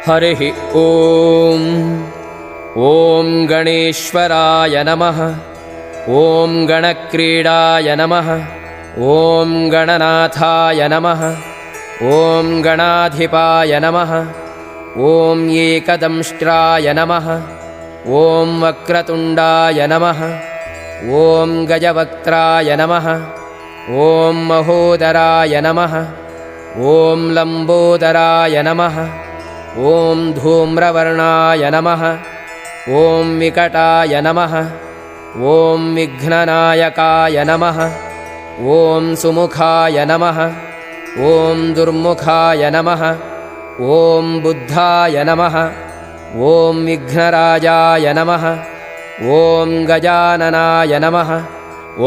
हरिः ॐ। ॐ गणेश्वराय नमः। ॐ गणक्रीडाय नमः। ॐ गणनाथाय नमः। ॐ गणाधिपाय नमः। ॐ एकदंष्ट्राय नमः। ॐ वक्रतुण्डाय नमः। ॐ गजवक्त्राय नमः। ॐ महोदराय नमः। ॐ लम्बोदराय नमः। ॐ धूम्रवर्णाय नमः। ॐ विकटाय नमः। ॐ विघ्ननायकाय नमः। ॐ सुमुखाय नमः। ॐ दुर्मुखाय नमः। ॐ बुद्धाय नमः। ॐ विघ्नराजाय नमः। ॐ गजाननाय नमः।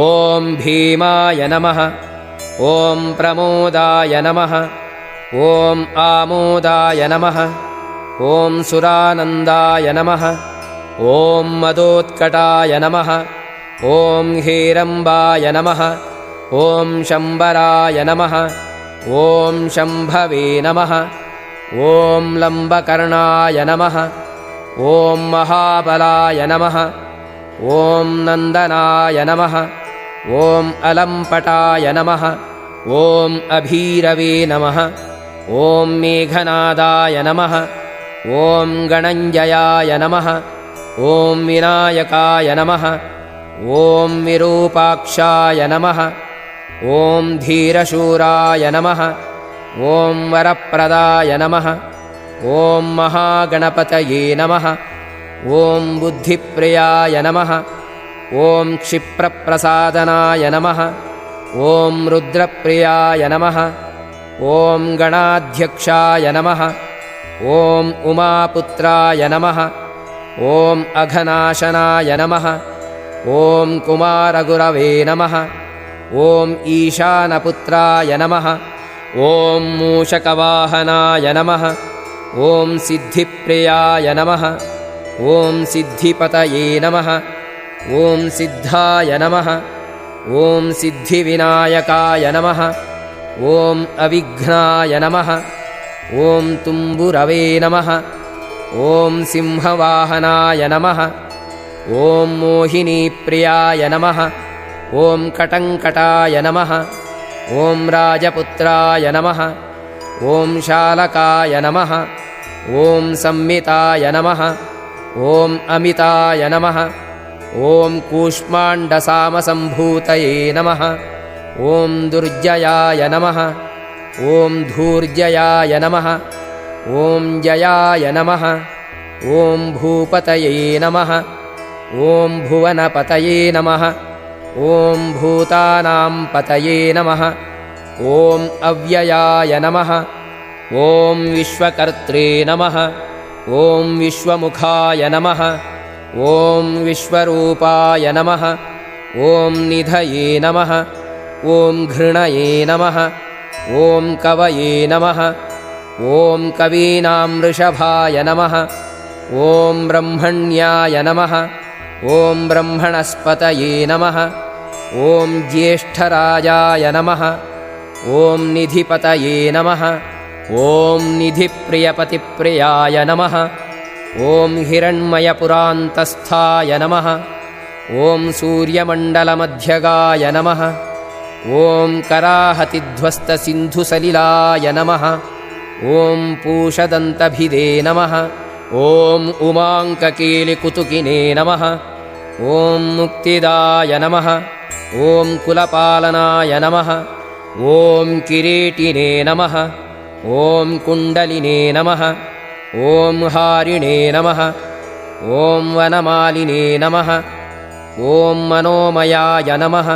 ॐ भीमाय नमः। ॐ प्रमोदाय नमः। ॐ आमोदाय नमः। ॐ सुरानन्दाय नमः। ॐ मदोत्कटाय नमः। ॐ हेरम्बाय नमः। ॐ शम्बराय नमः। ॐ शम्भवे नमः। ॐ लम्बकर्णाय नमः। ॐ महाबलाय नमः। ॐ नन्दनाय नमः। ॐ अलम्पटाय नमः। ॐ अभीरवे नमः। ॐ मेघनादाय नमः। ॐ गणञ्जयाय नमः। ॐ विनायकाय नमः। ॐ विरूपाक्षाय नमः। ॐ धीरशूराय नमः। ॐ वरप्रदाय नमः। ॐ महागणपतये नमः। ॐ बुद्धिप्रियाय नमः। ॐ क्षिप्रप्रसादनाय नमः। ॐ रुद्रप्रियाय नमः। ॐ गणाध्यक्षाय नमः। ॐ उमापुत्राय नमः। ॐ अघनाशनाय नमः। ॐ कुमारगुरवे नमः। ॐ ईशानपुत्राय नमः। ॐ मूषकवाहनाय नमः। ॐ सिद्धिप्रियाय नमः। ॐ सिद्धिपतये नमः। ॐ सिद्धाय नमः। ॐ सिद्धिविनायकाय नमः। ॐ अविघ्नाय नमः। ॐ तुम्बुरवे नमः। ॐ सिंहवाहनाय नमः। ॐ मोहिनीप्रियाय नमः। ॐ कटङ्कटाय नमः। ॐ राजपुत्राय नमः। ॐ शालकाय नमः। ॐ संमिताय नमः। ॐ अमिताय नमः। ॐ कूष्माण्डसामसम्भूतये नमः। ॐ दुर्जयाय नमः। ॐ धूर्जयाय नमः। ॐ जयाय नमः। ॐ भूपतये नमः। ॐ भुवनपतये नमः। ॐ भूतानां पतये नमः। ॐ अव्ययाय नमः। ॐ विश्वकर्त्रे नमः। ॐ विश्वमुखाय नमः। ॐ विश्वरूपाय नमः। ॐ निधये नमः। ॐ घृणये नमः। ॐ कवये नमः। ॐ कवीनां वृषभाय नमः। ॐ ब्रह्मण्याय नमः। ॐ ब्रह्मणस्पतये नमः। ॐ ज्येष्ठराजाय नमः। ॐ निधिपतये नमः। ॐ निधिप्रियपतिप्रियाय नमः। ॐ हिरण्मयपुरान्तस्थाय नमः। ॐ सूर्यमण्डलमध्यगाय नमः। ॐ कराहतिध्वस्तसिन्धुसलिलाय नमः। ॐ पूषदन्तभिदे नमः। ॐ उमाङ्ककेलिकुतुकिने नमः। ॐ मुक्तिदाय नमः। ॐ कुलपालनाय नमः। ॐ किरीटिने नमः। ॐ कुण्डलिने नमः। ॐ हारिणे नमः। ॐ वनमालिने नमः। ॐ मनोमयाय नमः।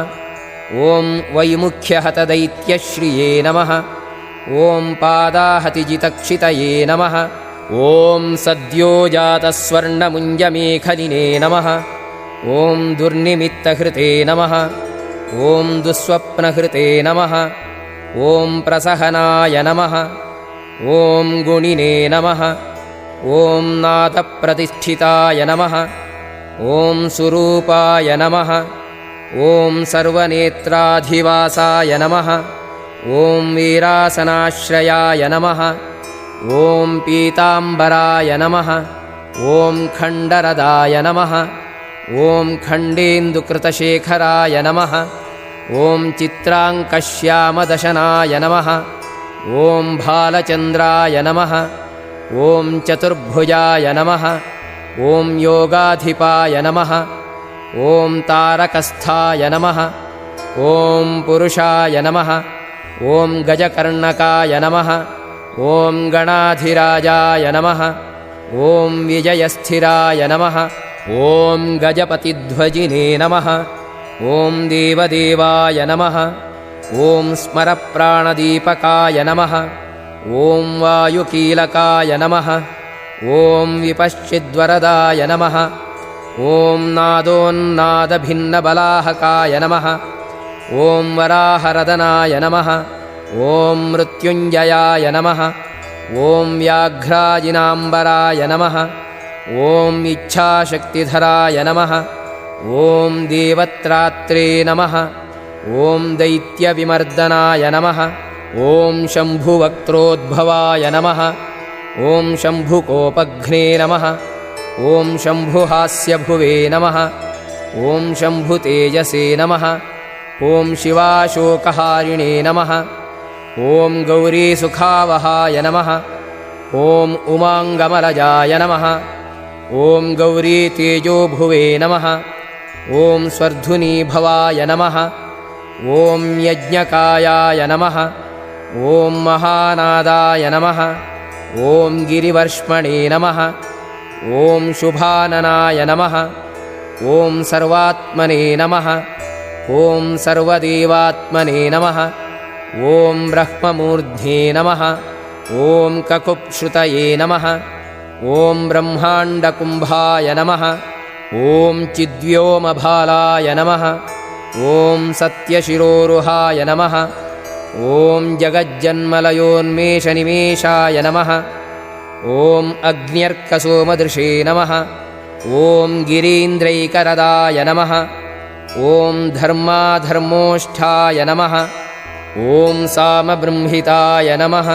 ॐ वैमुख्यहतदैत्यश्रिये नमः। ॐ पादाहतिजितक्षितये नमः। ॐ सद्योजातस्वर्णमुञ्जमेखलिने नमः। ॐ दुर्निमित्तहृते नमः। ॐ दुःस्वप्नहृते नमः। ॐ प्रसहनाय नमः। ॐ गुणिने नमः। ॐ नादप्रतिष्ठिताय नमः। ॐ सुरूपाय नमः। ॐ सर्वनेत्राधिवासाय नमः। ॐ वीरासनाश्रयाय नमः। ॐ पीताम्बराय नमः। ॐ खण्डरदाय नमः। ॐ खण्डेन्दुकृतशेखराय नमः। ॐ चित्राङ्कश्यामदशनाय नमः। ॐ भालचन्द्राय नमः। ॐ चतुर्भुजाय नमः। ॐ योगाधिपाय नमः। ॐ तारकस्थाय नमः। ॐ पुरुषाय नमः। ॐ गजकर्णकाय नमः। ॐ गणाधिराजाय नमः। ॐ विजयस्थिराय नमः। ॐ गजपतिध्वजिने नमः। ॐ देवदेवाय नमः। ॐ स्मरप्राणदीपकाय नमः। ॐ वायुकीलकाय नमः। ॐ विपश्चिद्वरदाय नमः। ॐ नादोन्नादभिन्नबलाहकाय नमः। ॐ वराहरदनाय नमः। ॐ मृत्युञ्जयाय नमः। ॐ व्याघ्राजिनाम्बराय नमः। ॐ इच्छाशक्तिधराय नमः। ॐ देवत्रात्रे नमः। ॐ दैत्यविमर्दनाय नमः। ॐ शम्भुवक्त्रोद्भवाय नमः। ॐ शम्भुकोपघ्ने नमः। ॐ शम्भुहास्यभुवे नमः। ॐ शम्भुतेजसे नमः। ॐ शिवाशोकहारिणे नमः। ॐ गौरीसुखावहाय नमः। ॐ उमाङ्गमलजाय नमः। ॐ गौरीतेजोभुवे नमः। ॐ स्वर्धुनीभवाय नमः। ॐ यज्ञकायाय नमः। ॐ महानादाय नमः। ॐ गिरिवर्ष्मणे नमः। ॐ शुभाननाय नमः। ॐ सर्वात्मने नमः। ॐ सर्वदेवात्मने नमः। ॐ ब्रह्ममूर्ध्ने नमः। ॐ ककुप्श्रुतये नमः। ॐ ब्रह्माण्डकुम्भाय नमः। ॐ चिद्व्योमभालाय नमः। ॐ सत्यशिरोरुहाय नमः। ॐ जगज्जन्मलयोन्मेषनिमेषाय नमः। ॐ अग्न्यर्कसोमदृशे नमः। ॐ गिरीन्द्रैकरदाय नमः। ॐ धर्माधर्मोष्ठाय नमः। ॐ सामबृंहिताय नमः।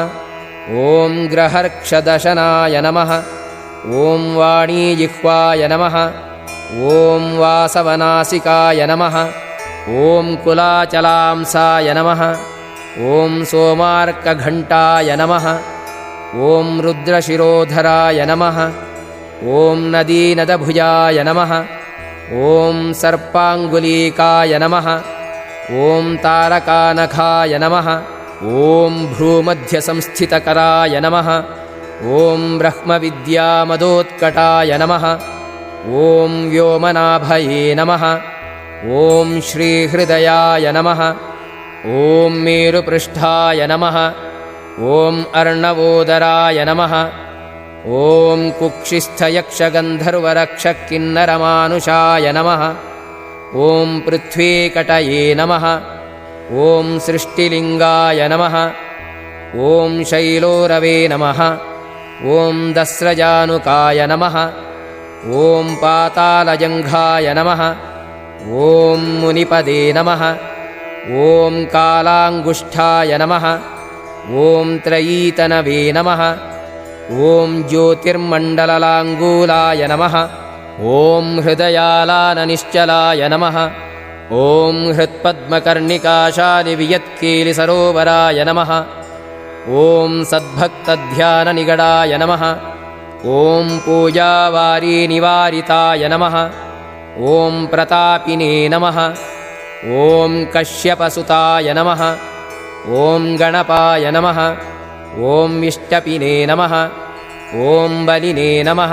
ॐ ग्रहर्क्षदशनाय नमः। ॐ वाणीजिह्वाय नमः। ॐ वासवनासिकाय नमः। ॐ कुलाचलांसाय नमः। ॐ सोमार्कघण्टाय नमः। ॐ रुद्रशिरोधराय नमः। ॐ नदीनदभुजाय नमः। ॐ सर्पाङ्गुलीकाय नमः। ॐ तारकानखाय नमः। ॐ भ्रूमध्यसंस्थितकराय नमः। ॐ ब्रह्मविद्यामदोत्कटाय नमः। ॐ व्योमनाभये नमः। ॐ श्रीहृदयाय नमः। ॐ मेरुपृष्ठाय नमः। ॐ अर्णवोदराय नमः। ॐ कुक्षिस्थयक्षगन्धर्वरक्षकिन्नरमानुषाय नमः। ॐ पृथ्वीकटये नमः। ॐ सृष्टिलिङ्गाय नमः। ॐ शैलोरवे नमः। ॐ दस्रजानुकाय नमः। ॐ पातालजङ्घाय नमः। ॐ मुनिपदे नमः। ॐ कालाङ्गुष्ठाय नमः। ॐ त्रयीतनवे नमः। ॐ ज्योतिर्मण्डललाङ्गूलाय नमः। ॐ हृदयालाननिश्चलाय नमः। ॐ हृत्पद्मकर्णिकाशालिवियत्केलिसरोवराय नमः। ॐ सद्भक्तध्याननिगडाय नमः। ॐ पूजावारीनिवारिताय नमः। ॐ प्रतापिने नमः। ॐ कश्यपसुताय नमः। ॐ गणपाय नमः। ॐ इष्टपिने नमः। ॐ बलिने नमः।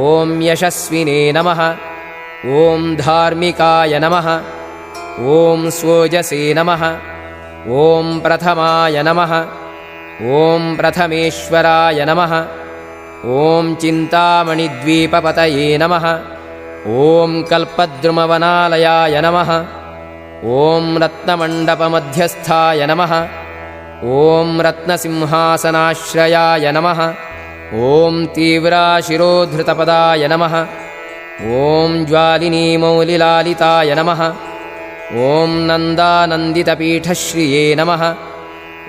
ॐ यशस्विने नमः। ॐ धार्मिकाय नमः। ॐ स्वोजसे नमः। ॐ प्रथमाय नमः। ॐ प्रथमेश्वराय नमः। ॐ चिन्तामणिद्वीपपतये नमः। ॐ कल्पद्रुमवनालयाय नमः। ॐ रत्नमण्डपमध्यस्थाय नमः। ॐ रत्नसिंहासनाश्रयाय नमः। ॐ तीव्राशिरोधृतपदाय नमः। ॐ ज्वालिनीमौलिलालिताय नमः। ॐ नन्दानन्दितपीठश्रिये नमः।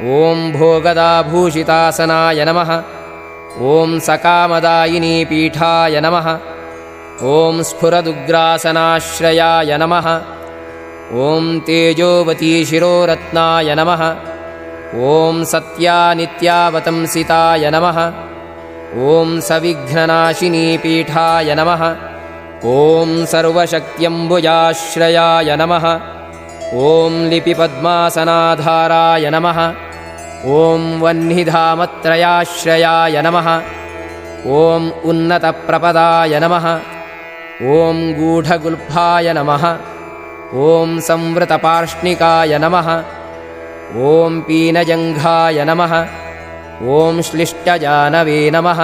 ॐ भोगदाभूषितासनाय नमः। ॐ सकामदायिनीपीठाय नमः। ॐ स्फुरदुग्रासनाश्रयाय नमः। ॐ तेजोवतीशिरोरत्नाय नमः। ॐ सत्यानित्यावतंसिताय नमः। ॐ सविघ्ननाशिनीपीठाय नमः। ॐ सर्वशक्त्यम्बुजाश्रयाय नमः। ॐ लिपिपद्मासनाधाराय नमः। ॐ वह्निधामत्रयाश्रयाय नमः। ॐ उन्नतप्रपदाय नमः। ॐ गूढगुल्फाय नमः। ॐ संवृतपार्ष्णिकाय नमः। ॐ पीनजङ्घाय नमः। ॐ श्लिष्टजानवे नमः।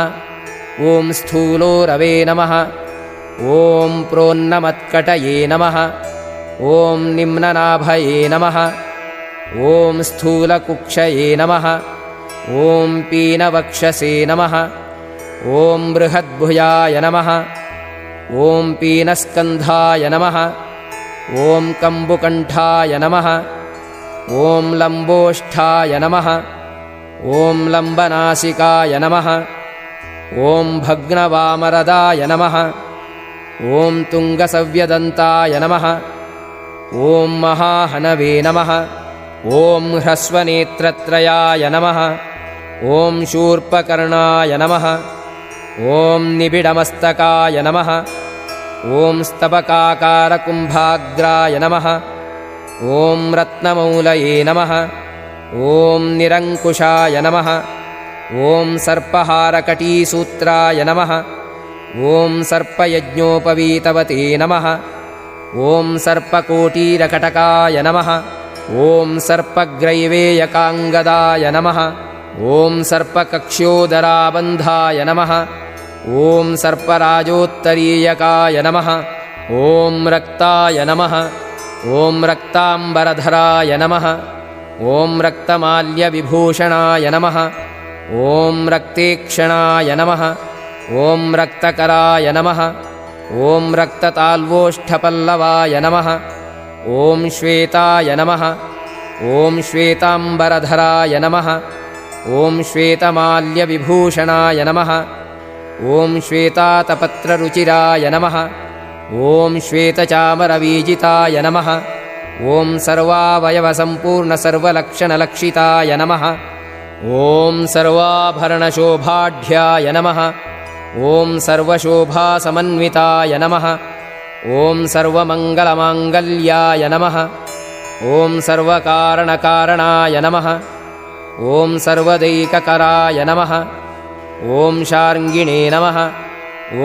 ॐ स्थूलोरवे नमः। ॐ प्रोन्नमत्कटये नमः। ॐ निम्ननाभये नमः। ॐ स्थूलकुक्षये नमः। ॐ पीनवक्षसे नमः। ॐ बृहद्भुजाय नमः। ॐ पीनस्कन्धाय नमः। ॐ कम्बुकण्ठाय नमः। ॐ लम्बोष्ठाय नमः। ॐ लम्बनासिकाय नमः। ॐ भग्नवामरदाय नमः। ॐ तुङ्गसव्यदन्ताय नमः। ॐ महाहनवे नमः। ॐ ह्रस्वनेत्रत्रयाय नमः। ॐ शूर्पकर्णाय नमः। ॐ निबिडमस्तकाय नमः। ॐ स्तबकाकारकुम्भाग्राय नमः। ॐ रत्नमौलये नमः। ॐ निरङ्कुशाय नमः। ॐ सर्पहारकटीसूत्राय नमः। ॐ सर्पयज्ञोपवीतवते नमः। ॐ सर्पकोटीरकटकाय नमः। ॐ सर्पग्रैवेयकाङ्गदाय नमः। ॐ सर्पकक्ष्योदराबन्धाय नमः। ॐ सर्पराजोत्तरीयकाय नमः। ॐ रक्ताय नमः। ॐ रक्ताम्बरधराय नमः। ॐ रक्तमाल्यविभूषणाय नमः। ॐ रक्तेक्षणाय नमः। ॐ रक्तकराय नमः। ॐ रक्तताल्वोष्ठपल्लवाय नमः। ॐ श्वेताय नमः। ॐ श्वेताम्बरधराय नमः। ॐ श्वेतमाल्यविभूषणाय नमः। ॐ श्वेतातपत्ररुचिराय नमः। ॐ श्वेतचामरवीजिताय नमः। ॐ सर्वावयवसम्पूर्णसर्वलक्षणलक्षिताय नमः। ॐ सर्वाभरणशोभाढ्याय नमः। ॐ सर्वशोभासमन्विताय नमः। ॐ सर्वमङ्गलमाङ्गल्याय नमः। ॐ सर्वकारणकारणाय नमः। ॐ सर्वदैककराय नमः। ॐ शार्ङ्गिणे नमः।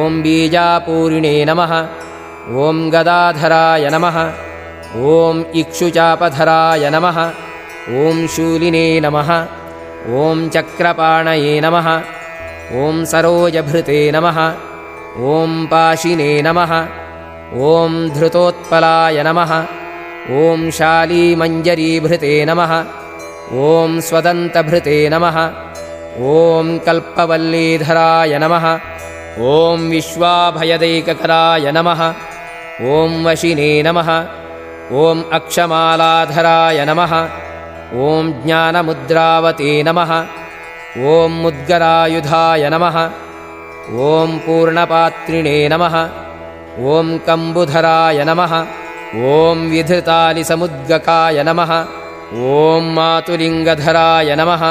ॐ बीजापूरिणे नमः। ॐ गदाधराय नमः। ॐ इक्षुचापधराय नमः। ॐ शूलिने नमः। ॐ चक्रपाणये नमः। ॐ सरोजभृते नमः। ॐ पाशिने नमः। ॐ धृतोत्पलाय नमः। ॐ शालीमञ्जरीभृते नमः। ॐ स्वदन्तभृते नमः। ॐ कल्पवल्लीधराय नमः। ॐ विश्वाभयदैककराय नमः। ॐ वशिने नमः। ॐ अक्षमालाधराय नमः। ॐ ज्ञानमुद्रावते नमः। ॐ मुद्गरायुधाय नमः। ॐ पूर्णपात्रिणे नमः। ॐ कम्बुधराय नमः। ॐ विधृतालिसमुद्गकाय नमः। ॐ मातुलिङ्गधराय नमः।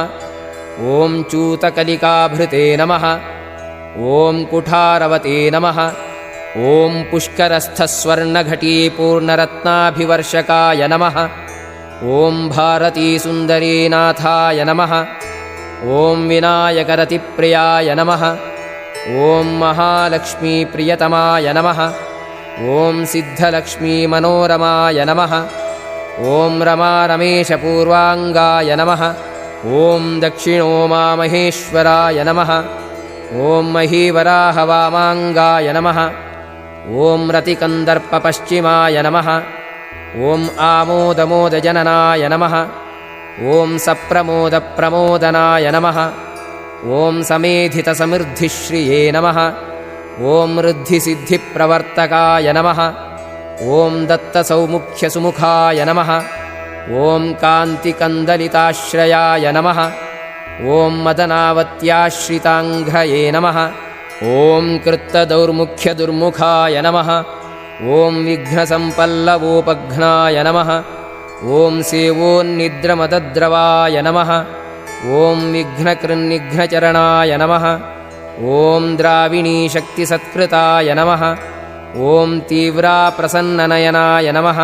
ॐ चूतकलिकाभृते नमः। ॐ कुठारवते नमः। ॐ पुष्करस्थस्वर्णघटीपूर्णरत्नाभिवर्षकाय नमः। ॐ भारतीसुन्दरीनाथाय नमः। ॐ विनायकरतिप्रियाय नमः। ॐ महालक्ष्मीप्रियतमाय नमः। ॐ सिद्धलक्ष्मीमनोरमाय नमः। ॐ रमारमेशपूर्वाङ्गाय नमः। ॐ दक्षिणोमामहेश्वराय नमः। ॐ महीवराहवामाङ्गाय नमः। ॐ रतिकन्दर्पपश्चिमाय नमः। ॐ आमोदमोदजननाय नमः। ॐ सप्रमोदप्रमोदनाय नमः। ॐ समेधितसमृद्धिश्रिये नमः। ॐ ऋद्धिसिद्धिप्रवर्तकाय नमः। ॐ दत्तसौमुख्यसुमुखाय नमः। ॐ कान्तिकन्दलिताश्रयाय नमः ॐ मदनावत्याश्रिताङ्घ्रये नमः ॐ कृत्तदौर्मुख्यदुर्मुखाय नमः ॐ विघ्नसम्पल्लवोपघ्नाय नमः ॐ सेवोन्निद्रमदद्रवाय नमः ॐ विघ्नकृन्निघ्नचरणाय नमः ॐ द्राविणीशक्तिसत्कृताय नमः ॐ तीव्राप्रसन्ननयनाय नमः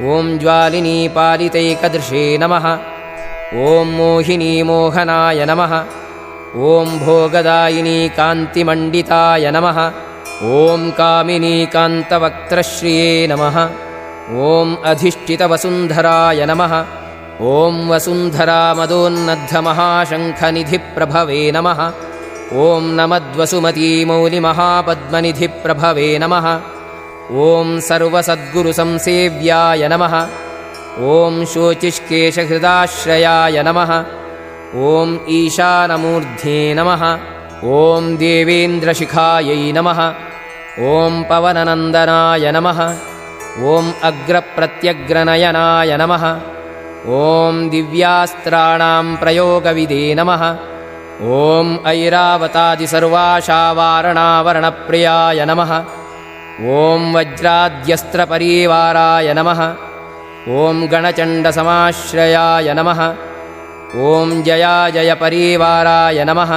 ॐ ज्वालिनीपालितैकदृशे नमः ॐ मोहिनीमोहनाय नमः ॐ भोगदायिनी कान्तिमण्डिताय नमः ॐ कामिनीकान्तवक्त्रश्रिये नमः ॐ अधिष्ठितवसुन्धराय नमः ॐ वसुन्धरामदोन्नद्धमहाशङ्खनिधिप्रभवे नमः ॐ नमद्वसुमतीमौलिमहापद्मनिधिप्रभवे नमः ॐ सर्वसद्गुरुसंसेव्याय नमः ॐ शोचिष्केशहृदाश्रयाय नमः ॐ ईशानमूर्ध्ने नमः ॐ देवेन्द्रशिखायै नमः ॐ पवननन्दनाय नमः ॐ अग्रप्रत्यग्रनयनाय नमः ॐ दिव्यास्त्राणां प्रयोगविदे नमः ॐ ऐरावतादिसर्वाशावारणावरणप्रियाय नमः ॐ वज्राद्यस्त्रपरीवाराय नमः ॐ गणचण्डसमाश्रयाय नमः ॐ जयाजयपरीवाराय नमः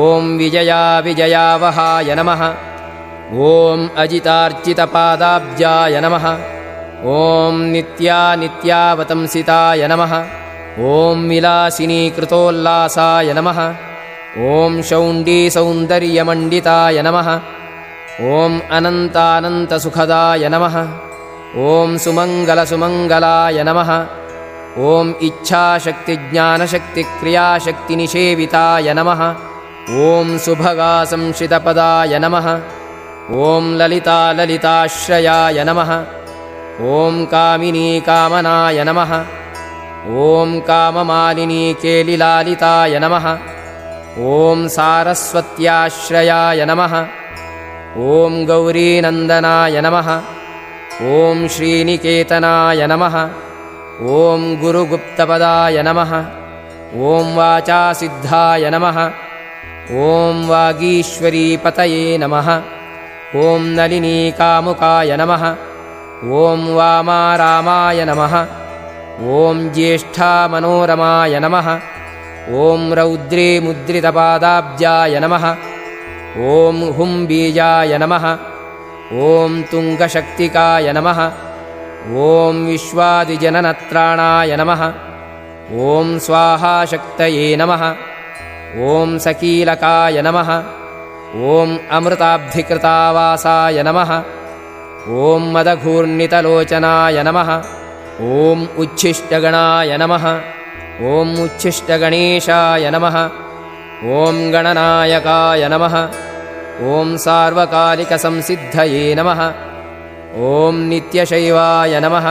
ॐ विजयाविजयावहाय नमः ॐ अजितार्चितपादाब्जाय नमः ॐ नित्यानित्यावतंसिताय नमः ॐ विलासिनीकृतोल्लासाय नमः ॐ शौण्डीसौन्दर्यमण्डिताय नमः ॐ अनन्तानन्तसुखदाय नमः ॐ सुमङ्गलसुमङ्गलाय नमः ॐ इच्छाशक्तिज्ञानशक्तिक्रियाशक्तिनिषेविताय नमः ॐ सुभगासंश्रितपदाय नमः ॐ ललिताललिताश्रयाय नमः ॐ कामिनीकामनाय नमः ॐ काममालिनीकेलिलालिताय नमः ॐ सारस्वत्याश्रयाय नमः ॐ गौरीनन्दनाय नमः ॐ श्रीनिकेतनाय नमः ॐ गुरुगुप्तपदाय नमः ॐ वाचासिद्धाय नमः ॐ वागीश्वरीपतये नमः ॐ नलिनीकामुकाय नमः ॐ वामारामाय नमः ॐ ज्येष्ठामनोरमाय नमः ॐ रौद्रे मुद्रितपादाब्जाय नमः ॐ हुम्बीजाय नमः ॐ तुङ्गशक्तिकाय नमः ॐ विश्वादिजननत्राणाय नमः ॐ स्वाहाशक्तये नमः ॐ सकीलकाय नमः ॐ अमृताब्धिकृतावासाय नमः ॐ मदघूर्णितलोचनाय नमः ॐ उच्छिष्टगणाय नमः ॐ उच्छिष्टगणेशाय नमः ॐ गणनायकाय नमः ॐ सार्वकालिकसंसिद्धये नमः ॐ नित्यशैवाय नमः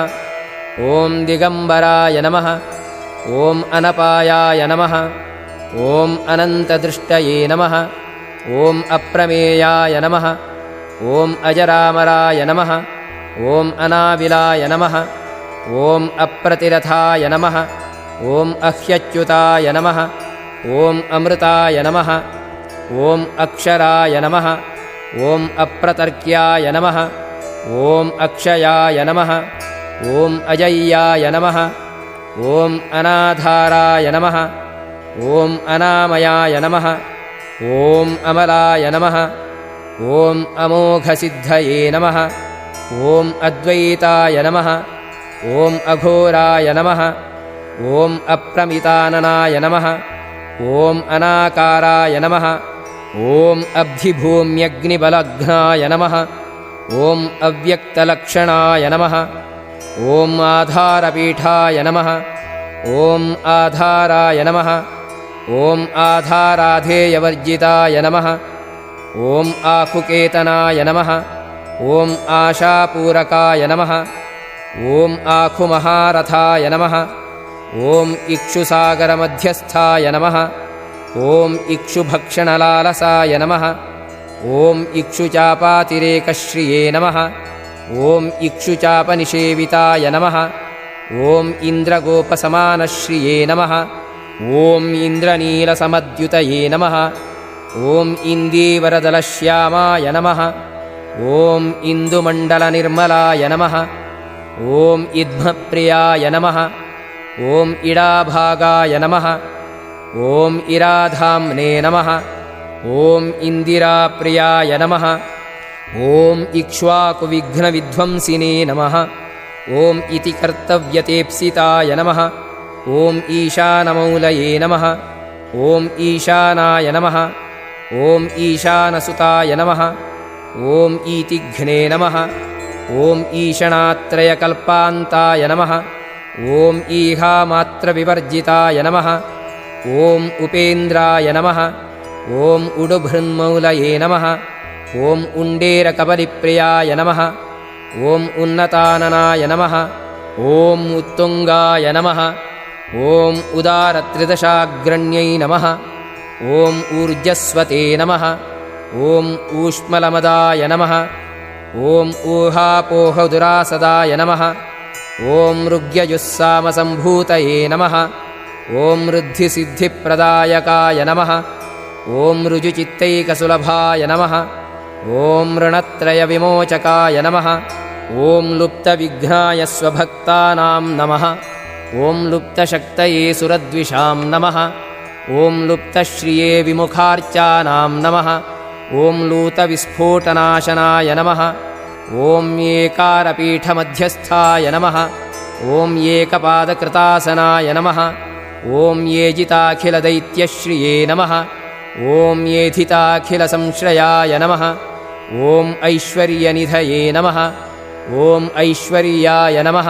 ॐ दिगम्बराय नमः ॐ अनपायाय नमः ॐ अनन्तदृष्टये नमः ॐ अप्रमेयाय नमः ॐ अजरामराय नमः ॐ अनाविलाय नमः ॐ अप्रतिरथाय नमः ॐ अह्यच्युताय नमः ॐ अमृताय नमः ॐ अक्षराय नमः ॐ अप्रतर्क्याय नमः ॐ अक्षयाय नमः ॐ अजय्याय नमः ॐ अनाधाराय नमः ॐ अनामयाय नमः ॐ अमलाय नमः ॐ अमोघसिद्धये नमः ॐ अद्वैताय नमः ॐ अघोराय नमः ॐ अप्रमिताननाय नमः ॐ अनाकाराय नमः ॐ अब्धिभूम्यग्निबलघ्नाय नमः ॐ अव्यक्तलक्षणाय नमः ॐ आधारपीठाय नमः ॐ आधाराय नमः ॐ आधाराधेयवर्जिताय नमः ॐ आखुकेतनाय नमः ॐ आशापूरकाय नमः ॐ आखुमहारथाय नमः ॐ इक्षुसागरमध्यस्थाय नमः ॐ इक्षुभक्षणलालसाय नमः ॐ इक्षुचापातिरेकश्रिये नमः ॐ इक्षुचापनिषेविताय नमः ॐ इन्द्रगोपसमानश्रिये नमः ॐ इन्द्रनीलसमद्युतये नमः ॐ इन्दीवरदलश्यामाय नमः ॐ इन्दुमण्डलनिर्मलाय नमः ॐ इद्मप्रियाय नमः ॐ इडाभागाय नमः ॐ इराधाम्ने नमः ॐ इन्दिराप्रियाय नमः ॐ इक्ष्वाकुविघ्नविध्वंसिने नमः ॐ इति कर्तव्यतेप्सिताय नमः ॐ ईशानमौलये नमः ॐ ईशानाय नमः ॐ ईशानसुताय नमः ॐ ईतिघ्ने नमः ॐ ईशणात्रयकल्पान्ताय नमः ॐ ईहामात्रविवर्जिताय नमः ॐ उपेन्द्राय नमः ॐ उडुभृन्मौलये नमः ॐ उण्डेरकबलिप्रियाय नमः ॐ उन्नताननाय नमः ॐ उत्तुङ्गाय नमः ॐ उदारत्रिदशाग्रण्यै नमः ॐ ऊर्जस्वते नमः ॐ ऊष्मलमदाय नमः ॐ ऊहापोहदुरासदाय नमः ॐ ऋग्यजुस्सामसम्भूतये नमः ॐ ऋद्धिसिद्धिप्रदायकाय नमः ॐ ऋजुचित्तैकसुलभाय नमः ॐ ऋणत्रयविमोचकाय नमः ॐ लुप्तविघ्नाय स्वभक्तानां नमः ॐ लुप्तशक्तये सुरद्विषां नमः ॐ लुप्तश्रिये विमुखार्चानां नमः ॐ लूतविस्फोटनाशनाय नमः ॐ एकारपीठमध्यस्थाय नमः ॐ एकपादकृतासनाय नमः ॐ येजिताखिलदैत्यश्रिये नमः ॐ येधिताखिलसंश्रयाय नमः ॐ ऐश्वर्यनिधये नमः ॐ ऐश्वर्याय नमः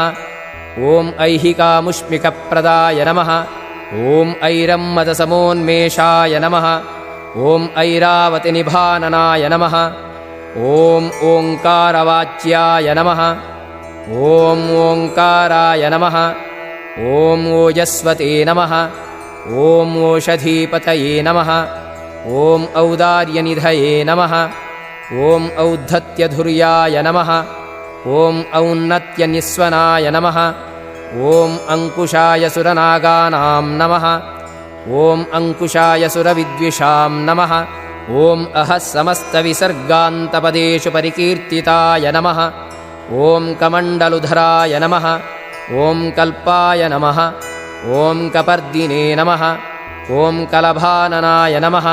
ॐ ऐहिकामुष्मिकप्रदाय नमः ॐ ऐरम्मदसमोन्मेषाय नमः ॐ ऐरावतिनिभाननाय नमः ॐ ओङ्कारवाच्याय नमः ॐ ओङ्काराय नमः ॐ ओजस्वते नमः ॐ ओषधीपतये नमः ॐ औदार्यनिधये नमः ॐ औद्धत्यधुर्याय नमः ॐ औन्नत्यनिस्वनाय नमः ॐ अङ्कुशाय सुरनागानां नमः ॐ अङ्कुशाय सुरविद्विषां नमः ॐ अहः समस्तविसर्गान्तपदेषु परिकीर्तिताय नमः ॐ कमण्डलुधराय नमः ॐ कल्पाय नमः ॐ कपर्दिने नमः ॐ कलभाननाय नमः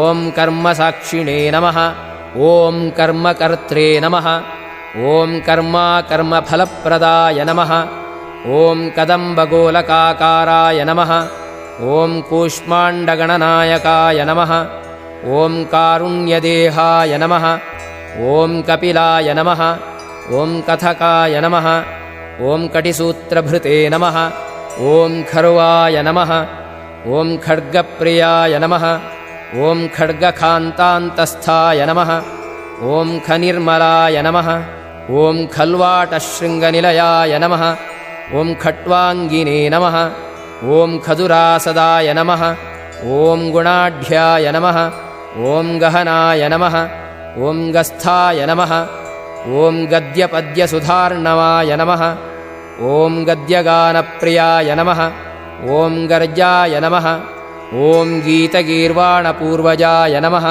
ॐ कर्मसाक्षिणे नमः ॐ कर्मकर्त्रे नमः ॐ कर्माकर्मफलप्रदाय नमः ॐ कदम्बगोलकाकाराय नमः ॐ कूष्माण्डगणनायकाय नमः ॐ कारुण्यदेहाय नमः ॐ कपिलाय नमः ॐ कथकाय नमः ॐ कटिसूत्रभृते नमः ॐ खर्वाय नमः ॐ खड्गप्रियाय नमः ॐ खड्गखान्तान्तस्थाय नमः ॐ खनिर्मलाय नमः ॐ खल्वाटशृङ्गनिलयाय नमः ॐ खट्वाङ्गिने नमः ॐ खदुरासदाय नमः ॐ गुणाढ्याय नमः ॐ गहनाय नमः ॐ गस्थाय नमः ॐ गद्यपद्यसुधार्णवाय नमः ॐ गद्यगानप्रियाय नमः ॐ गर्जाय नमः ॐ गीतगीर्वाणपूर्वजाय नमः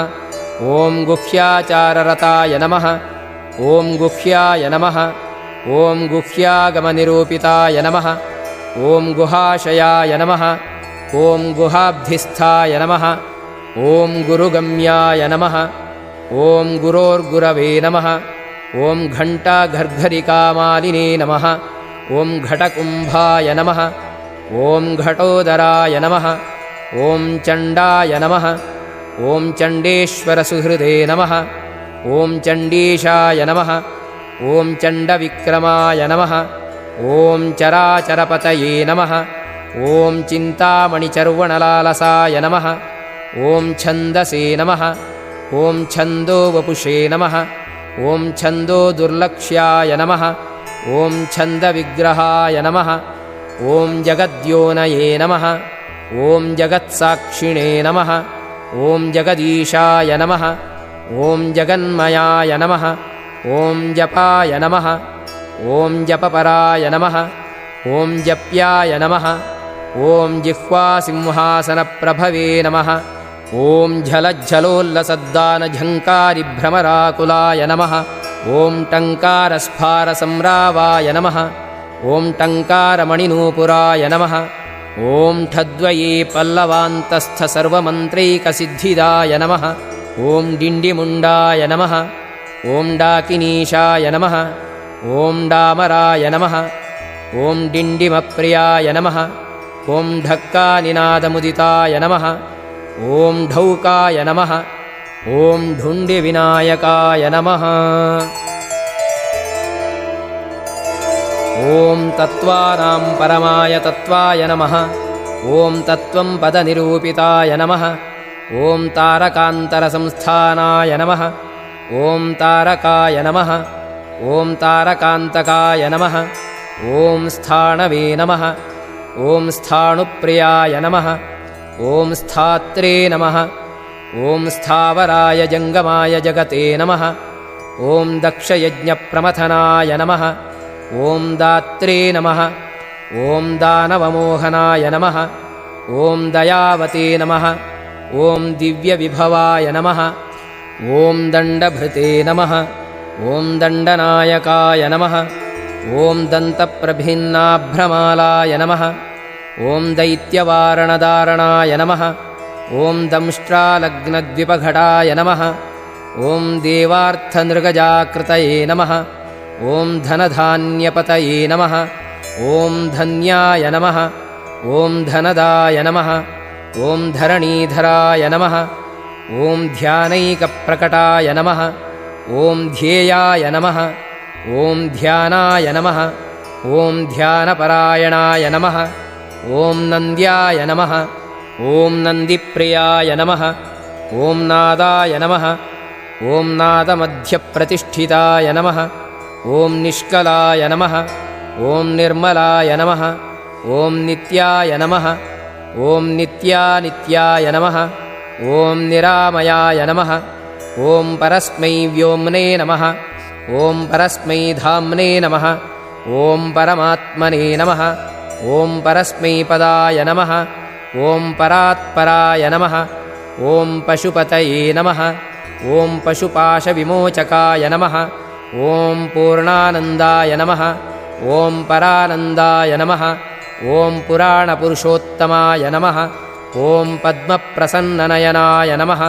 ॐ गुह्याचाररताय नमः ॐ गुह्याय नमः ॐ गुह्यागमनिरूपिताय नमः ॐ गुहाशयाय नमः ॐ गुहाब्धिस्थाय नमः ॐ गुरुगम्याय नमः ॐ गुरोर्गुरवे नमः ॐ घण्टाघर्घरिकामालिने नमः ॐ घटकुम्भाय नमः ॐ घटोदराय नमः ॐ चण्डाय नमः ॐ चण्डेश्वरसुहृदे नमः ॐ चण्डीशाय नमः ॐ चण्डविक्रमाय नमः ॐ चराचरपतये नमः ॐ चिन्तामणिचर्वणलालसाय नमः ॐ छन्दसे नमः ॐ छन्दोवपुषे नमः ॐ छन्दोदुर्लक्ष्याय नमः ॐ छन्दविग्रहाय नमः ॐ जगद्योनये नमः ॐ जगत्साक्षिणे नमः ॐ जगदीशाय नमः ॐ जगन्मयाय नमः ॐ जपाय नमः ॐ जपपराय नमः ॐ जप्याय नमः ॐ जिह्वासिंहासनप्रभवे नमः ॐ झलज्झलोल्लसद्दानझङ्कारिभ्रमराकुलाय नमः ॐ टङ्कारस्फारसंरावाय नमः ॐ टङ्कारमणिनूपुराय नमः ॐ ठद्वये पल्लवान्तस्थसर्वमन्त्रैकसिद्धिदाय नमः ॐ डिण्डिमुण्डाय नमः ॐ डाकिनीशाय नमः ॐ डामराय नमः ॐ डिण्डिमप्रियाय नमः ॐ ढक्कानिनादमुदिताय नमः ॐ ढौकाय नमः ॐ ढुण्डिविनायकाय नमः ॐ तत्त्वानां परमाय तत्त्वाय नमः ॐ तत्त्वं पदनिरूपिताय नमः ॐ तारकान्तरसंस्थानाय नमः ॐ तारकाय नमः ॐ तारकान्तकाय नमः ॐ स्थाणवे नमः ॐ स्थाणुप्रियाय नमः ॐ स्थात्रे नमः ॐ स्थावराय जङ्गमाय जगते नमः ॐ दक्षयज्ञप्रमथनाय नमः ॐ दात्रे नमः ॐ दानवमोहनाय नमः ॐ दयावते नमः ॐ दिव्यविभवाय नमः ॐ दण्डभृते नमः ॐ दण्डनायकाय नमः ॐ दन्तप्रभिन्नाभ्रमालाय नमः ॐ दैत्यवारणदारणाय नमः ॐ दंष्ट्रालग्नद्विपघटाय नमः ॐ देवार्थनृगजाकृतये नमः ॐ धनधान्यपतये नमः ॐ धन्याय नमः ॐ धनदाय नमः ॐ धरणीधराय नमः ॐ ध्यानैकप्रकटाय नमः ॐ ध्येयाय नमः ॐ ध्यानाय नमः ॐ ध्यानपरायणाय नमः ॐ नन्द्याय नमः ॐ नन्दिप्रियाय नमः ॐ नादाय नमः ॐ नादमध्यप्रतिष्ठिताय नमः ॐ निष्कलाय नमः ॐ निर्मलाय नमः ॐ नित्याय नमः ॐ नित्यानित्याय नमः ॐ निरामयाय नमः ॐ परस्मै व्योम्ने नमः ॐ परस्मै धाम्ने नमः ॐ परमात्मने नमः ॐ परस्मै पदाय नमः ॐ परात्पराय नमः ॐ पशुपतये नमः ॐ पशुपाशविमोचकाय नमः ॐ पूर्णानन्दाय नमः ॐ परानन्दाय नमः ॐ पुराणपुरुषोत्तमाय नमः ॐ पद्मप्रसन्ननयनाय नमः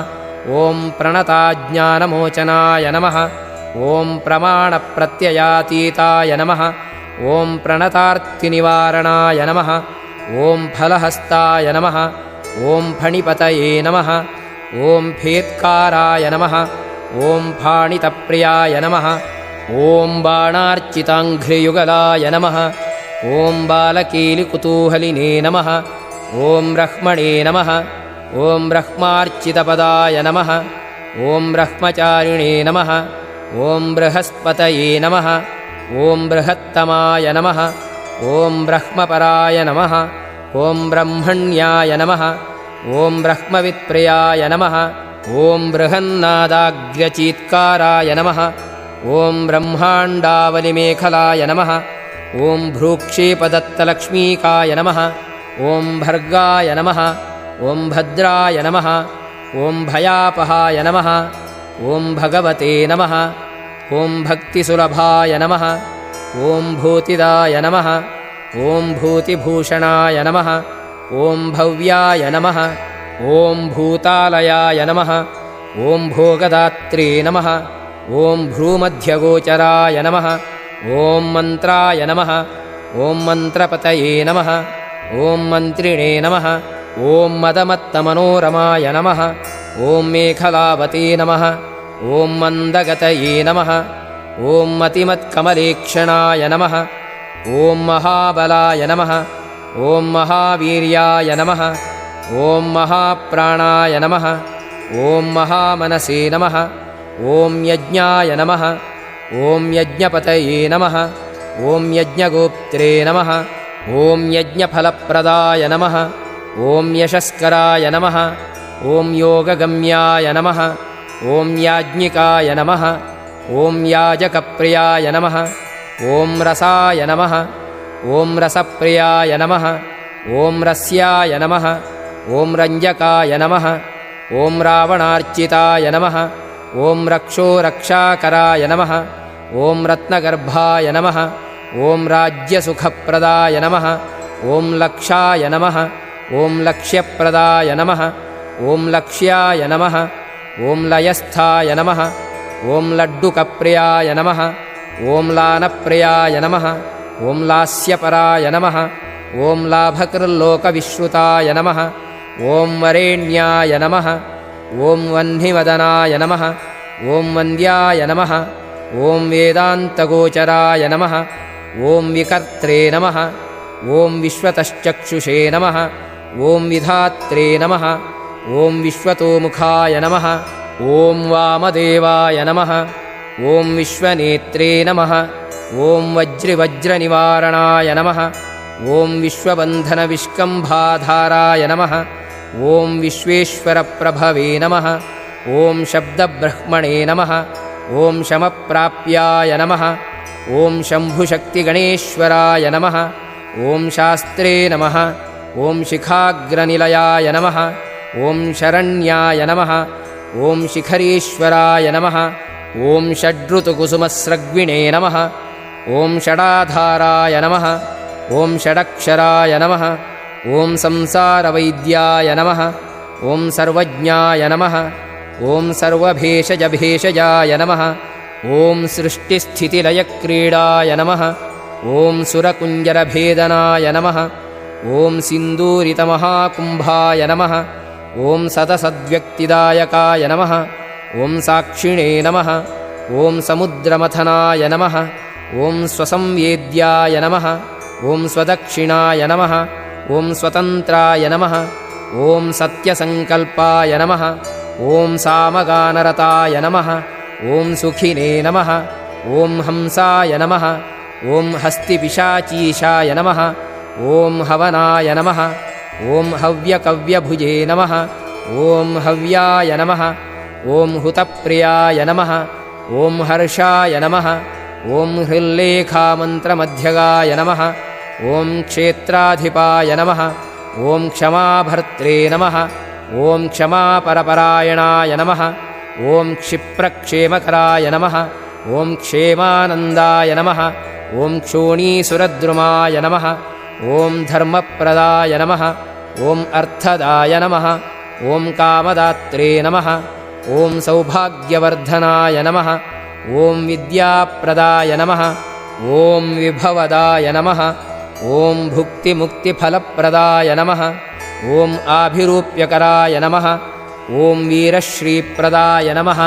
ॐ प्रणताज्ञानमोचनाय नमः ॐ प्रमाणप्रत्ययातीताय नमः ॐ प्रणतार्तिनिवारणाय नमः ॐ फलहस्ताय नमः ॐ फणिपतये नमः ॐ फेत्काराय नमः ॐ फाणितप्रियाय नमः ॐ बाणार्चिताङ्घ्रियुगलाय नमः ॐ बालकीलिकुतूहलिने नमः ॐ ब्रह्मणे नमः ॐ ब्रह्मार्चितपदाय नमः ॐ ब्रह्मचारिणे नमः ॐ बृहस्पतये नमः ॐ बृहत्तमाय नमः ॐ ब्रह्मपराय नमः ॐ ब्रह्मण्याय नमः ॐ ब्रह्मवित्प्रियाय नमः ॐ बृहन्नादाग्र्यचीत्काराय नमः ॐ ब्रह्माण्डावलिमेखलाय नमः ॐ भ्रूक्षेपदत्तलक्ष्मीकाय नमः ॐ भर्गाय नमः ॐ भद्राय नमः ॐ भयापहाय नमः ॐ भगवते नमः ॐ भक्तिसुलभाय नमः ॐ भूतिदाय नमः ॐ भूतिभूषणाय नमः ॐ भव्याय नमः ॐ भूतालयाय नमः ॐ भोगदात्रे नमः ॐ भ्रूमध्यगोचराय नमः ॐ मन्त्राय नमः ॐ मन्त्रपतये नमः ॐ मन्त्रिणे नमः ॐ मदमत्तमनोरमाय नमः ॐ मेखलावते नमः ॐ मन्दगतये नमः ॐ मतिमत्कमलेक्षणाय नमः ॐ महाबलाय नमः ॐ महावीर्याय नमः ॐ महाप्राणाय नमः ॐ महामनसे नमः ॐ यज्ञाय नमः ॐ यज्ञपतये नमः ॐ यज्ञगोप्त्रे नमः ॐ यज्ञफलप्रदाय नमः ॐ यशस्कराय नमः ॐ योगगम्याय नमः ॐ याज्ञिकाय नमः ॐ याजकप्रियाय नमः ॐ रसाय नमः ॐ रसप्रियाय नमः ॐ रस्याय नमः ॐ रञ्जकाय नमः ॐ रावणार्चिताय नमः ॐ रक्षोरक्षाकराय नमः ॐ रत्नगर्भाय नमः ॐ राज्यसुखप्रदाय नमः ॐ लक्षाय नमः ॐ लक्ष्यप्रदाय नमः ॐ लक्ष्याय नमः ॐ लयस्थाय नमः ॐ लड्डुकप्रियाय नमः ॐ लानप्रियाय नमः ॐ लास्यपराय नमः ॐ लाभकृल्लोकविश्रुताय नमः ॐ वरेण्याय नमः ॐ वह्निवदनाय नमः ॐ वन्द्याय नमः ॐ वेदान्तगोचराय नमः ॐ विकर्त्रे नमः ॐ विश्वतश्चक्षुषे नमः ॐ विधात्रे नमः ॐ विश्वतोमुखाय नमः ॐ वामदेवाय नमः ॐ विश्वनेत्रे नमः ॐ वज्रिवज्रनिवारणाय नमः ॐ विश्वबन्धनविष्कम्भाधाराय नमः ॐ विश्वेश्वरप्रभवे नमः ॐ शब्दब्रह्मणे नमः ॐ शमप्राप्याय नमः ॐ शम्भुशक्तिगणेश्वराय नमः ॐ शास्त्रे नमः ॐ शिखाग्रनिलयाय नमः ॐ शरण्याय नमः ॐ शिखरीश्वराय नमः ॐ षड्ऋतुकुसुमस्रग्विणे नमः ॐ षडाधाराय नमः ॐ षडक्षराय नमः ॐ संसारवैद्याय नमः ॐ सर्वज्ञाय नमः ॐ सर्वभेषजभेषजाय नमः ॐ सृष्टिस्थितिलयक्रीडाय नमः ॐ सुरकुञ्जरभेदनाय नमः ॐ सिन्दूरितमहाकुम्भाय नमः ॐ सतसद्व्यक्तिदायकाय नमः ॐ साक्षिणे नमः ॐ समुद्रमथनाय नमः ॐ स्वसंवेद्याय नमः ॐ स्वदक्षिणाय नमः ॐ स्वतन्त्राय नमः ॐ सत्यसङ्कल्पाय नमः ॐ सामगानरताय नमः ॐ सुखिने नमः ॐ हंसाय नमः ॐ हस्तिपिशाचीशाय नमः ॐ हवनाय नमः ॐ हव्यकव्यभुजे नमः ॐ हव्याय नमः ॐ हुतप्रियाय नमः ॐ हर्षाय नमः ॐ हृल्लेखामन्त्रमध्यगाय नमः ॐ क्षेत्राधिपाय नमः ॐ क्षमाभर्त्रे नमः ॐ क्षमापरपरायणाय नमः ॐ क्षिप्रक्षेमकराय नमः ॐ क्षेमानन्दाय नमः ॐ क्षोणीसुरद्रुमाय नमः ॐ धर्मप्रदाय नमः ॐ अर्थदाय नमः ॐ कामदात्रे नमः ॐ सौभाग्यवर्धनाय नमः ॐ विद्याप्रदाय नमः ॐ विभवदाय नमः ॐ भुक्तिमुक्तिफलप्रदाय नमः ॐ आभिरूप्यकराय नमः ॐ वीरश्रीप्रदाय नमः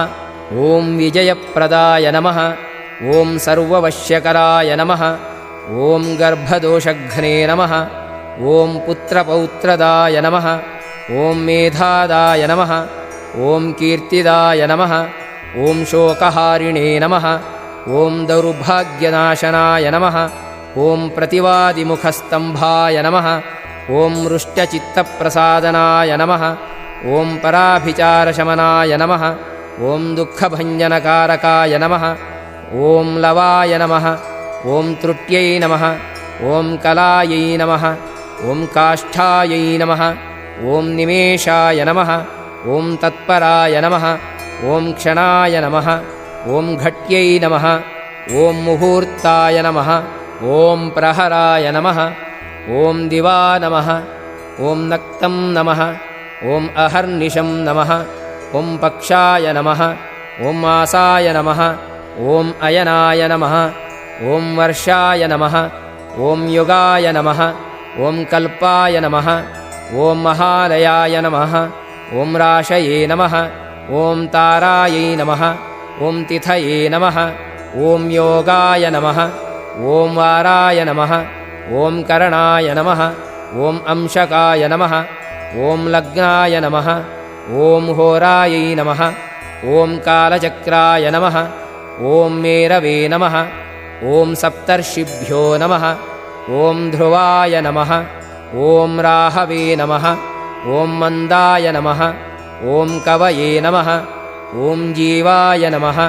ॐ विजयप्रदाय नमः ॐ सर्ववश्यकराय नमः ॐ गर्भदोषघ्ने नमः ॐ पुत्रपौत्रदाय नमः ॐ मेधादाय नमः ॐ कीर्तिदाय नमः ॐ शोकहारिणे नमः ॐ दौर्भाग्यनाशनाय नमः ॐ प्रतिवादिमुखस्तम्भाय नमः ॐ मृष्टचित्तप्रसादनाय नमः ॐ पराभिचारशमनाय नमः ॐ दुःखभञ्जनकारकाय नमः ॐ लवाय नमः ॐ त्रुट्यै नमः ॐ कलायै नमः ॐ काष्ठायै नमः ॐ निमेषाय नमः ॐ तत्पराय नमः ॐ क्षणाय नमः ॐ घट्यै नमः ॐ मुहूर्ताय नमः ॐ प्रहराय नमः ॐ दिवा नमः ॐ नक्तं नमः ॐ अहर्निशं नमः ॐ पक्षाय नमः ॐ मासाय नमः ॐ अयनाय नमः ॐ वर्षाय नमः ॐ युगाय नमः ॐ कल्पाय नमः ॐ महालयाय नमः ॐ राशये नमः ॐ तारायै नमः ॐ तिथये नमः ॐ योगाय नमः ॐ वाराय नमः ॐ करणाय नमः ॐ अंशकाय नमः ॐ लग्नाय नमः ॐ होरायै नमः ॐ कालचक्राय नमः ॐ मेरवे नमः ॐ सप्तर्षिभ्यो नमः ॐ ध्रुवाय नमः ॐ राहवे नमः ॐ मन्दाय नमः ॐ कवये नमः ॐ जीवाय नमः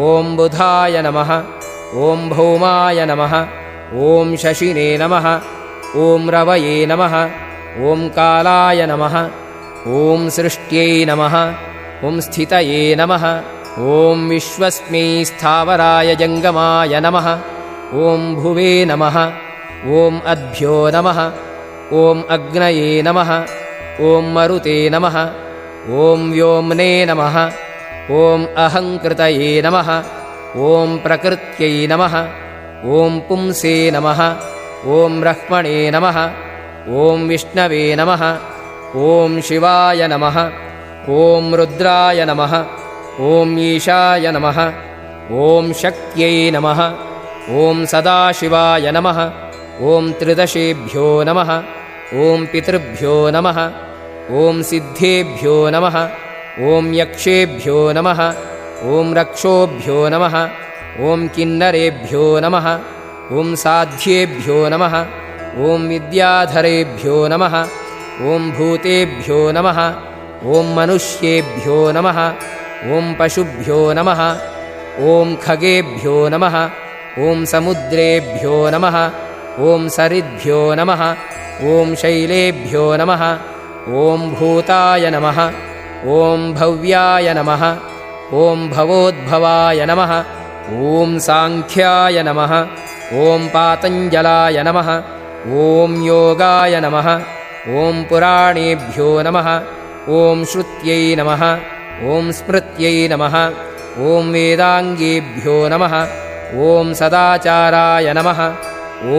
ॐ बुधाय नमः ॐ भौमाय नमः ॐ शशिने नमः ॐ रवये नमः ॐ कालाय नमः ॐ सृष्ट्यै नमः ॐ स्थितये नमः ॐ विश्वस्मै स्थावराय जङ्गमाय नमः ॐ भुवे नमः ॐ अद्भ्यो नमः ॐ अग्नये नमः ॐ मरुते नमः ॐ व्योम्ने नमः ॐ अहङ्कृतये नमः ॐ प्रकृत्यै नमः ॐ पुंसे नमः ॐ ब्रह्मणे नमः ॐ विष्णवे नमः ॐ शिवाय नमः ॐ रुद्राय नमः ॐ ईशाय नमः ॐ शक्त्यै नमः ॐ सदाशिवाय नमः ॐ त्रिदशेभ्यो नमः ॐ पितृभ्यो नमः ॐ सिद्धेभ्यो नमः ॐ यक्षेभ्यो नमः ॐ रक्षोभ्यो नमः ॐ किन्नरेभ्यो नमः ॐ साध्येभ्यो नमः ॐ विद्याधरेभ्यो नमः ॐ भूतेभ्यो नमः ॐ मनुष्येभ्यो नमः ॐ पशुभ्यो नमः ॐ खगेभ्यो नमः ॐ समुद्रेभ्यो नमः ॐ सरिद्भ्यो नमः ॐ शैलेभ्यो नमः ॐ भूताय नमः ॐ भव्याय नमः ॐ भवोद्भवाय नमः ॐ साङ्ख्याय नमः ॐ पातञ्जलाय नमः ॐ योगाय नमः ॐ पुराणेभ्यो नमः ॐ श्रुत्यै नमः ॐ स्मृत्यै नमः ॐ वेदाङ्गेभ्यो नमः ॐ सदाचाराय नमः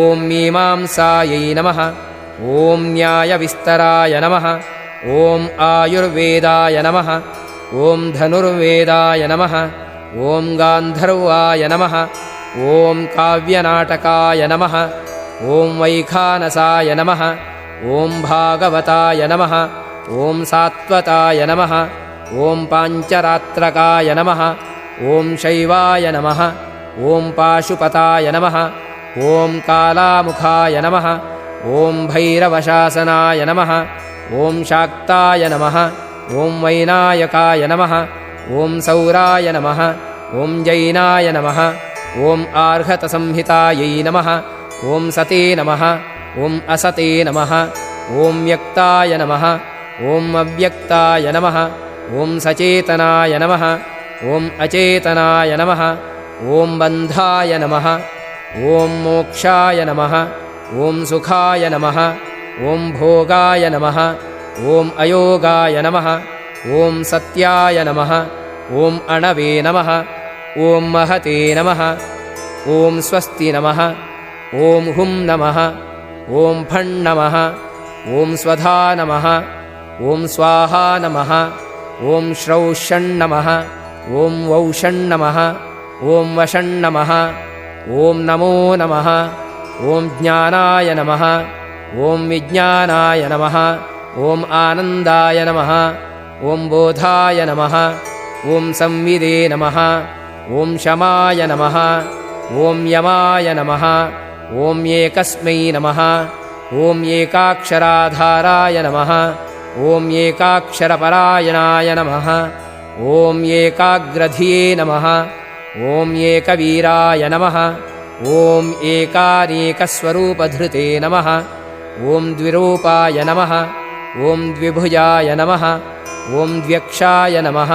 ॐ मीमांसायै नमः ॐ न्यायविस्तराय नमः ॐ आयुर्वेदाय नमः ॐ धनुर्वेदाय नमः ॐ गान्धर्वाय नमः ॐ काव्यनाटकाय नमः ॐ वैखानसाय नमः ॐ भागवताय नमः ॐ सात्वताय नमः ॐ पाञ्चरात्रकाय नमः ॐ शैवाय नमः ॐ पाशुपताय नमः ॐ कालामुखाय नमः ॐ भैरवशासनाय नमः ॐ शाक्ताय नमः ॐ वैनायकाय नमः ॐ सौराय नमः ॐ जैनाय नमः ॐ आर्हतसंहितायै नमः ॐ सते नमः ॐ असते नमः ॐ व्यक्ताय नमः ॐ अव्यक्ताय नमः ॐ सचेतनाय नमः ॐ अचेतनाय नमः ॐ बन्धाय नमः ॐ मोक्षाय नमः ॐ सुखाय नमः ॐ भोगाय नमः ॐ अयोगाय नमः ॐ सत्याय नमः ॐ अणवे नमः ॐ महते नमः ॐ स्वस्ति नमः ॐ हुं नमः ॐ फण् नमः ॐ स्वधा नमः ॐ स्वाहा नमः ॐ श्रौषण् नमः ॐ वौषण् नमः ॐ वषण् नमः ॐ नमो नमः ॐ ज्ञानाय नमः ॐ विज्ञानाय नमः ॐ आनन्दाय नमः ॐ बोधाय नमः ॐ संविदे नमः ॐ शमाय नमः ॐ यमाय नमः ॐ एकस्मै नमः ॐ एकाक्षराधाराय नमः ॐ एकाक्षरपरायणाय नमः ॐ एकाग्रधिये नमः ॐ एकवीराय नमः ॐ एकानेकस्वरूपधृते नमः ॐ द्विरूपाय नमः ॐ द्विभुजाय नमः ॐ द्व्यक्षाय नमः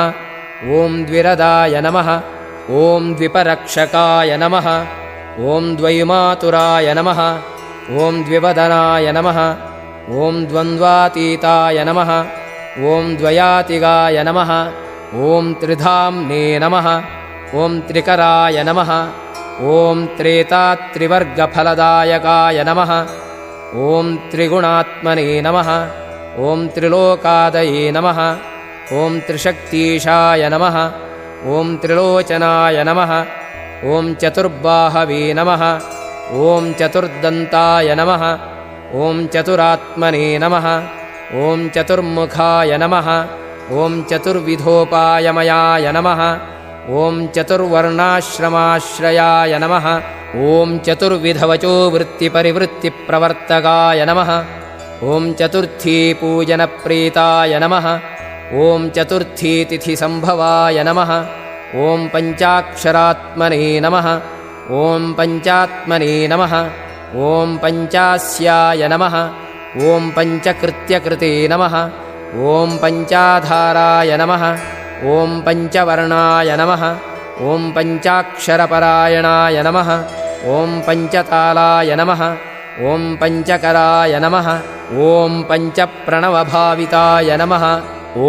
ॐ द्विरदाय नमः ॐ द्विपरक्षकाय नमः ॐ द्वैमातुराय नमः ॐ द्विवदनाय नमः ॐ द्वन्द्वातीताय नमः ॐ द्वयातिगाय नमः ॐ त्रिधाम्ने नमः ॐ त्रिकराय नमः ॐ त्रेतात्रिवर्गफलदायकाय नमः ॐ त्रिगुणात्मने नमः ॐ त्रिलोकादये नमः ॐ त्रिशक्तीशाय नमः ॐ त्रिलोचनाय नमः ॐ चतुर्बाहवे नमः ॐ चतुर्दन्ताय नमः ॐ चतुरात्मने नमः ॐ चतुर्मुखाय नमः ॐ चतुर्विधोपायमयाय नमः ॐ चतुर्वर्णाश्रमाश्रयाय नमः ॐ चतुर्विधवचो वृत्तिपरिवृत्तिप्रवर्तकाय नमः ॐ चतुर्थीपूजनप्रीताय नमः ॐ चतुर्थीतिथिसम्भवाय नमः ॐ पञ्चाक्षरात्मने नमः ॐ पञ्चात्मने नमः ॐ पञ्चास्याय नमः ॐ पञ्चकृत्यकृते नमः ॐ पञ्चाधाराय नमः ॐ पञ्चवर्णाय नमः ॐ पञ्चाक्षरपरायणाय नमः ॐ पञ्चतालाय नमः ॐ पञ्चकराय नमः ॐ पञ्चप्रणवभाविताय नमः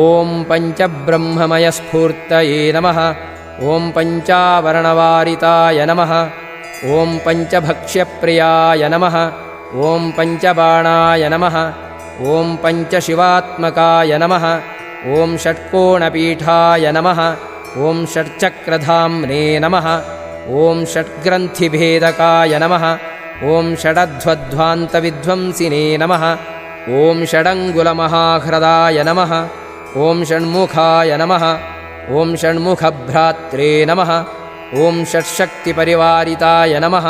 ॐ पञ्चब्रह्ममयस्फूर्तये नमः ॐ पञ्चावरणवारिताय नमः ॐ पञ्चभक्ष्यप्रियाय नमः ॐ पञ्चबाणाय नमः ॐ पञ्चशिवात्मकाय नमः ॐ षट्कोणपीठाय नमः ॐ षट्चक्रधाम्ने नमः ॐ षट्ग्रन्थिभेदकाय नमः ॐ षडध्वध्वान्तविध्वंसिने नमः ॐ षडङ्गुलमहाह्रदाय नमः ॐ षण्मुखाय नमः ॐ षण्मुखभ्रात्रे नमः ॐ षट्शक्तिपरिवारिताय नमः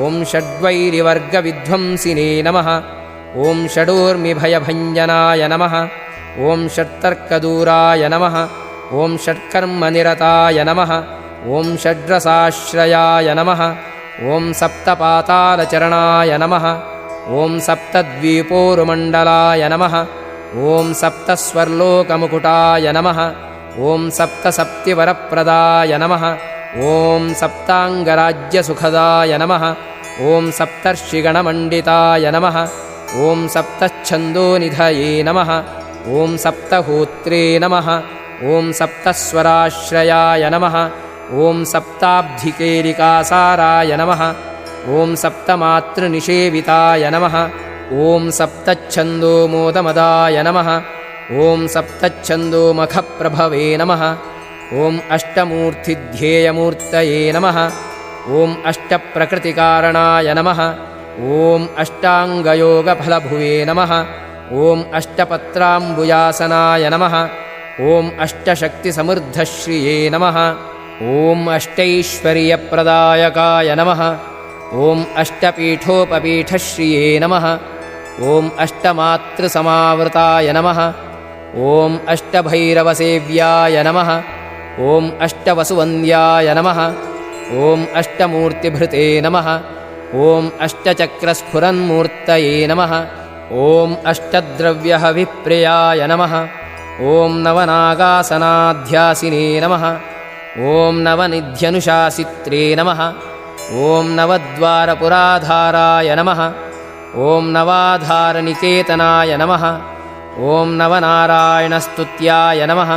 ॐ षड्वैरिवर्गविध्वंसिने नमः ॐ षडूर्मिभयभञ्जनाय नमः ॐ षट्तर्कदूराय नमः ॐ षट्कर्मनिरताय नमः ॐ षड्रसाश्रयाय नमः ॐ सप्तपातालचरणाय नमः ॐ सप्तद्वीपोरुमण्डलाय नमः ॐ सप्तस्वर्लोकमुकुटाय नमः ॐ सप्तसप्तिवरप्रदाय नमः ॐ सप्ताङ्गराज्यसुखदाय नमः ॐ सप्तर्षिगणमण्डिताय नमः ॐ सप्तच्छन्दोनिधये नमः ॐ सप्तहोत्रे नमः ॐ सप्तस्वराश्रयाय नमः ॐ सप्ताब्धिकेलिकासाराय नमः ॐ सप्तमातृनिषेविताय नमः ॐ सप्तच्छन्दोमोदमदाय नमः ॐ सप्तच्छन्दोमखप्रभवे नमः ॐ अष्टमूर्तिध्येयमूर्तये नमः ॐ अष्टप्रकृतिकारणाय नमः ॐ अष्टाङ्गयोगफलभुवे नमः ॐ अष्टपत्राम्बुयासनाय नमः ॐ अष्टशक्तिसमृद्धश्रिये नमः ॐ अष्टैश्वर्यप्रदायकाय नमः ॐ अष्टपीठोपपीठश्रिये नमः ॐ अष्टमातृसमावृताय नमः ॐ अष्टभैरवसेव्याय नमः ॐ अष्टवसुवन्द्याय नमः ॐ अष्टमूर्तिभृते नमः ॐ अष्टचक्रस्फुरन्मूर्तये नमः ॐ अष्टद्रव्यहविप्रियाय नमः ॐ नवनागासनाध्यासिने नमः ॐ नवनिध्यनुशासित्रे नमः ॐ नवद्वारपुराधाराय नमः ॐ नवाधारनिकेतनाय नमः ॐ नवनारायणस्तुत्याय नमः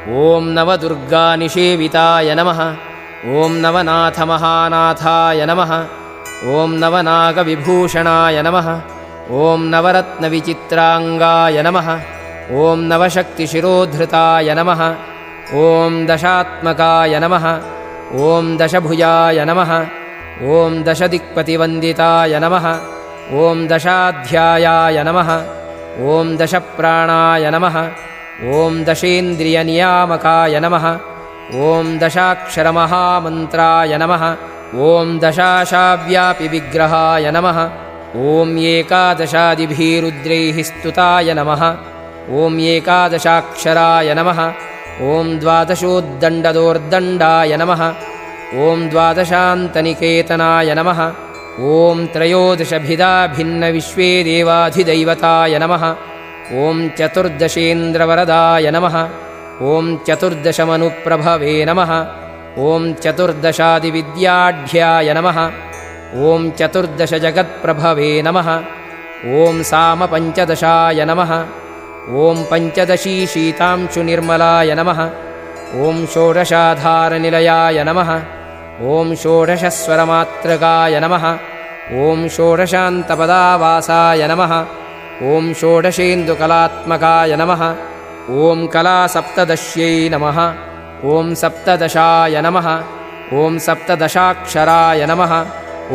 ॐ नवदुर्गानिषेविताय नमः ॐ नवनाथमहानाथाय नमः ॐ नवनागविभूषणाय नमः ॐ नवरत्नविचित्राङ्गाय नमः ॐ नवशक्तिशिरोधृताय नमः ॐ दशात्मकाय नमः ॐ दशभुजाय नमः ॐ दशदिक्पतिवन्दिताय नमः ॐ दशाध्यायाय नमः ॐ दशप्राणाय नमः ॐ दशेन्द्रियनियामकाय नमः ॐ दशाक्षरमहामन्त्राय नमः ॐ दशाशाव्यापिविग्रहाय नमः ॐ एकादशादिभिरुद्रैः स्तुताय नमः ॐ एकादशाक्षराय नमः ॐ द्वादशोद्दण्डदोर्दण्डाय नमः ॐ द्वादशान्तनिकेतनाय नमः ॐ त्रयोदशभिदा भिन्नविश्वे देवाधिदैवताय नमः ॐ चतुर्दशेन्द्रवरदाय नमः ॐ चतुर्दशमनुप्रभवे नमः ॐ चतुर्दशादिविद्याढ्याय नमः ॐ चतुर्दशजगत्प्रभवे नमः ॐ सामपञ्चदशाय नमः ॐ पञ्चदशीशीतांशुनिर्मलाय नमः ॐ षोडशाधारनिलयाय नमः ॐ षोडशस्वरमात्रकाय नमः ॐ षोडशान्तपदावासाय नमः ॐ षोडशेन्दुकलात्मकाय नमः ॐ कलासप्तदश्यै नमः ॐ सप्तदशाय नमः ॐ सप्तदशाक्षराय नमः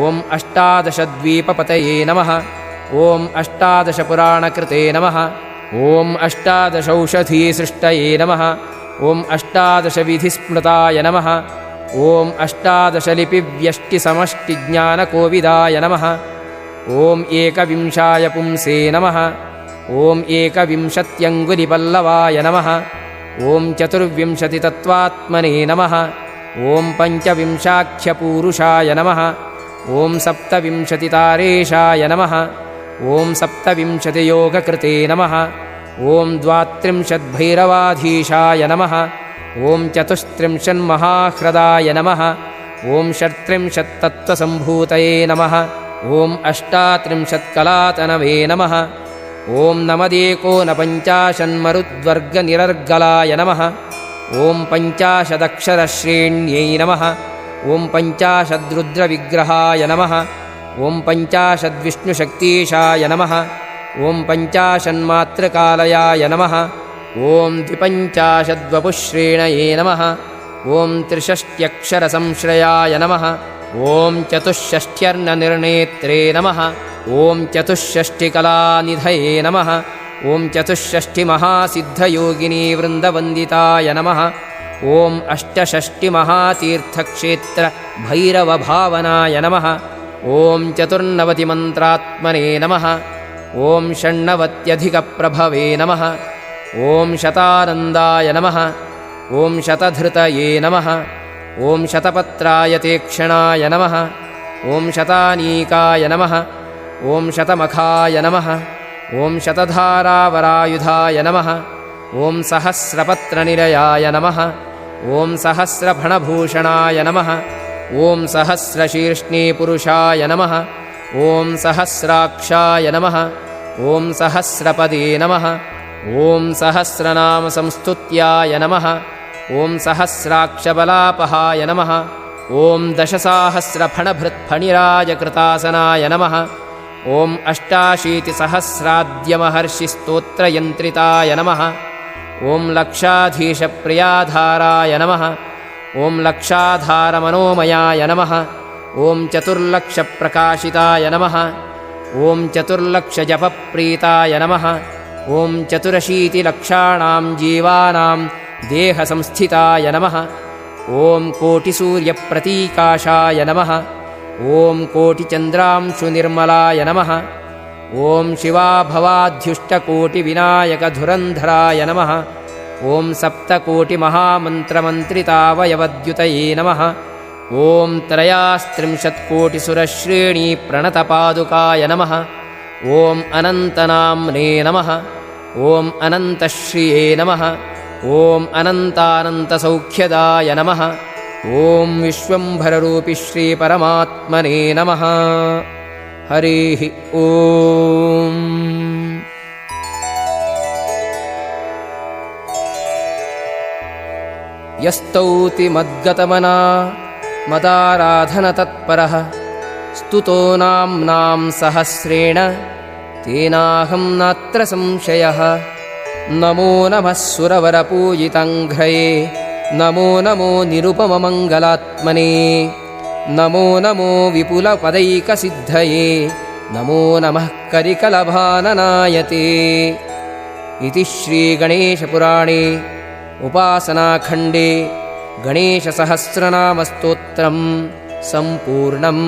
ॐ अष्टादशद्वीपपतये नमः ॐ अष्टादशपुराणकृते नमः ॐ अष्टादशौषधीसृष्टये नमः ॐ अष्टादशविधिस्मृताय नमः ॐ अष्टादशलिपिव्यष्टिसमष्टिज्ञानकोविदाय नमः ॐ एकविंशाय पुंसे नमः ॐ एकविंशत्यङ्गुलिपल्लवाय नमः ॐ चतुर्विंशतितत्त्वात्मने नमः ॐ पञ्चविंशाख्यपूरुषाय नमः ॐ सप्तविंशतितारेशाय नमः ॐ सप्तविंशतियोगकृते नमः ॐ द्वात्रिंशद्भैरवाधीशाय नमः ॐ चतुस्त्रिंशन्महाह्रदाय नमः ॐ षट्त्रिंशत्तत्त्वसम्भूतये नमः ॐ अष्टात्रिंशत्कलातनवे नमः ॐ नवदेकोनपञ्चाशन्मरुद्वर्गनिरर्गलाय नमः ॐ पञ्चाशदक्षरश्रेण्यै नमः ॐ पञ्चाशद्रुद्रविग्रहाय नमः ॐ पञ्चाशद्विष्णुशक्तीशाय नमः ॐ पञ्चाशन्मात्रकालयाय नमः ॐ द्विपञ्चाशद्वपुश्रेणये नमः ॐ त्रिषष्ट्यक्षरसंश्रयाय नमः ॐ चतुष्षष्ट्यर्णनिर्णेत्रे नमः ॐ चतुष्षष्टिकलानिधये नमः ॐ चतुष्षष्टिमहासिद्धयोगिनीवृन्दवन्दिताय नमः ॐ अष्टषष्टिमहातीर्थक्षेत्रभैरवभावनाय नमः ॐ चतुर्नवतिमन्त्रात्मने नमः ॐ षण्णवत्यधिकप्रभवे नमः ॐ शतानन्दाय नमः ॐ शतधृतये नमः ॐ शतपत्रायतेक्षणाय नमः ॐ शतानीकाय नमः ॐ शतमखाय नमः ॐ शतधारावरायुधाय नमः ॐ सहस्रपत्रनिलयाय नमः ॐ सहस्रफणभूषणाय नमः ॐ सहस्रशीर्ष्णीपुरुषाय नमः ॐ सहस्राक्षाय नमः ॐ सहस्रपदे नमः ॐ सहस्रनामसंस्तुत्याय नमः ॐ सहस्राक्षबलापहाय नमः ॐ दशसाहस्रफणभृत्फणिराजकृतासनाय नमः ॐ अष्टाशीतिसहस्राद्यमहर्षिस्तोत्रयन्त्रिताय नमः ॐ लक्षाधीशप्रियाधाराय नमः ॐ लक्षाधारमनोमयाय नमः ॐ चतुर्लक्षप्रकाशिताय नमः ॐ चतुर्लक्षजपप्रीताय नमः ॐ चतुरशीतिलक्षाणां जीवानां देहसंस्थिताय नमः ॐ कोटिसूर्यप्रतीकाशाय नमः ॐ कोटिचन्द्रांशुनिर्मलाय नमः ॐ शिवाभवाध्युष्टकोटिविनायकधुरन्धराय नमः ॐ सप्तकोटिमहामन्त्रमन्त्रितावयवद्युतये नमः ॐ त्रयास्त्रिंशत्कोटिसुरश्रेणीप्रणतपादुकाय नमः ॐ अनन्तनाम्ने नमः ॐ अनन्तश्रिये नमः ॐ अनन्तानन्तसौख्यदाय नमः ॐ विश्वम्भररूपिश्रीपरमात्मने नमः हरिः ॐ यस्तौति मद्गतमना मदाराधनतत्परः स्तुतो नाम्नां सहस्रेण तेनाहं नात्र संशयः नमो नमः सुरवरपूजितङ्घ्रये नमो नमो निरुपममङ्गलात्मने नमो नमो विपुलपदैकसिद्धये नमो नमः करिकलभाननायते इति श्रीगणेशपुराणे उपासनाखण्डे गणेशसहस्रनामस्तोत्रं सम्पूर्णम्।